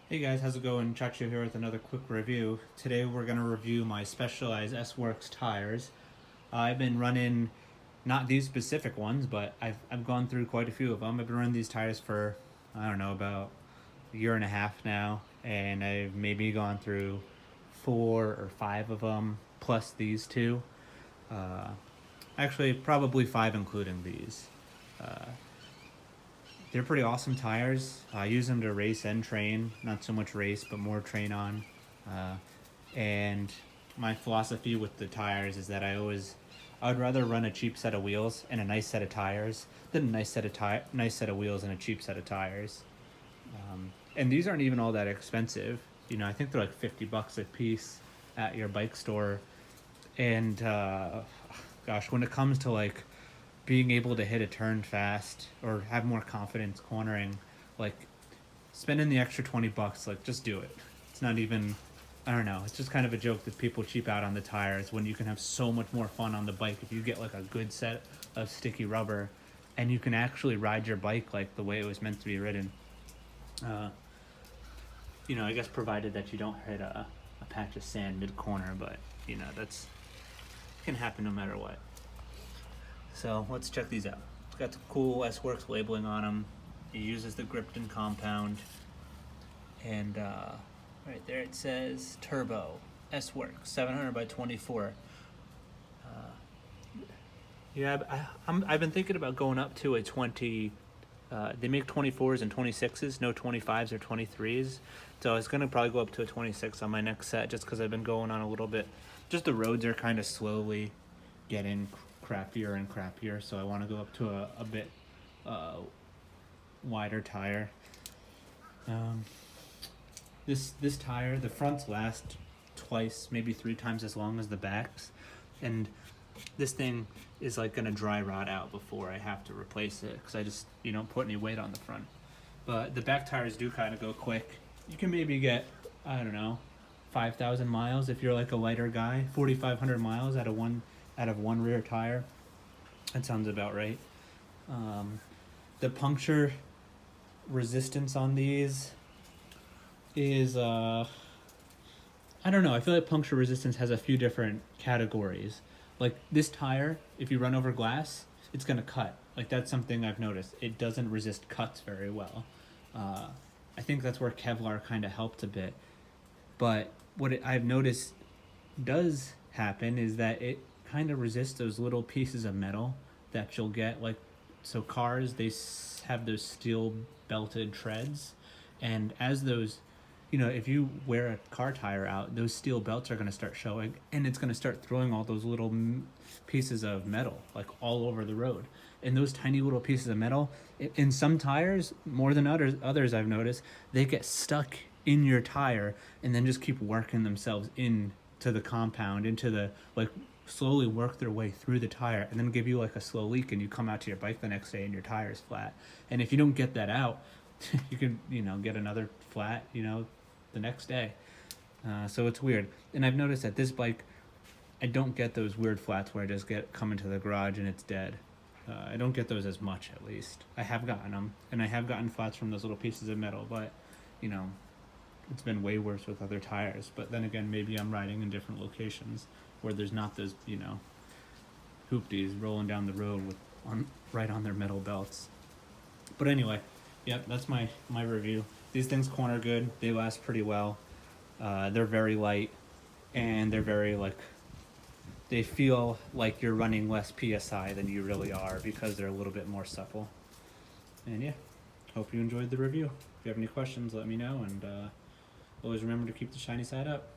Hey guys, how's it going? Chacho here with another quick review. Today we're going to review my Specialized S-Works tires. I've been running, not these specific ones, but I've gone through quite a few of them. I've been running these tires for, I don't know, about a year and a half now, and I've maybe gone through 4 or 5 of them, plus these two. Uh, Actually, probably 5 including these. Uh, they're pretty awesome tires. I use them to race and train. Not so much race, but more train on. Uh, and my philosophy with the tires is that I would rather run a cheap set of wheels and a nice set of tires than a nice set of wheels and a cheap set of tires. And these aren't even all that expensive. You know, I think they're like $50 a piece at your bike store. And gosh, when it comes to like being able to hit a turn fast or have more confidence cornering, like spending the extra $20, like just do it. It's not even, I don't know, it's just kind of a joke that people cheap out on the tires when you can have so much more fun on the bike if you get like a good set of sticky rubber and you can actually ride your bike like the way it was meant to be ridden. Uh, I guess provided that you don't hit a patch of sand mid corner, but that's can happen no matter what. So let's check these out. It's got the cool S-Works labeling on them. It uses the Gripton compound. And right there it says Turbo S-Works 700 by 24. Yeah, I've been thinking about going up to a 20. They make 24s and 26s, no 25s or 23s. So I was going to probably go up to a 26 on my next set just because I've been going on a little bit. Just the roads are kind of slowly getting crappier and crappier, so I want to go up to a bit wider tire. This tire, the fronts last twice, maybe 3 times as long as the backs, and this thing is like gonna dry rot out before I have to replace it because I just don't put any weight on the front. But the back tires do kind of go quick. You can maybe get, I don't know, 5,000 miles if you're like a lighter guy. 4,500 miles out of one rear tire. That sounds about right. The puncture resistance on these is I don't know. I feel like puncture resistance has a few different categories. Like this tire, if you run over glass, it's gonna cut. Like that's something I've noticed. It doesn't resist cuts very well. I think that's where Kevlar kind of helped a bit. But I've noticed does happen is that it kind of resists those little pieces of metal that you'll get. Like, so cars, they have those steel belted treads. And as those, if you wear a car tire out, those steel belts are going to start showing and it's going to start throwing all those little pieces of metal like all over the road. And those tiny little pieces of metal, in some tires, more than others I've noticed, they get stuck in your tire and then just keep working themselves into the compound, into the, like, slowly work their way through the tire and then give you like a slow leak and you come out to your bike the next day and your tire's flat. And if you don't get that out, you can, get another flat, the next day. So it's weird. And I've noticed that this bike, I don't get those weird flats where I just come into the garage and it's dead. I don't get those as much, at least. I have gotten them, and I have gotten flats from those little pieces of metal, but, it's been way worse with other tires. But then again, maybe I'm riding in different locations where there's not those, hoopties rolling down the road right on their metal belts. But anyway, yep, that's my review. These things corner good. They last pretty well. They're very light, and they're very, like, they feel like you're running less PSI than you really are because they're a little bit more supple. And yeah, hope you enjoyed the review. If you have any questions, let me know, and always remember to keep the shiny side up.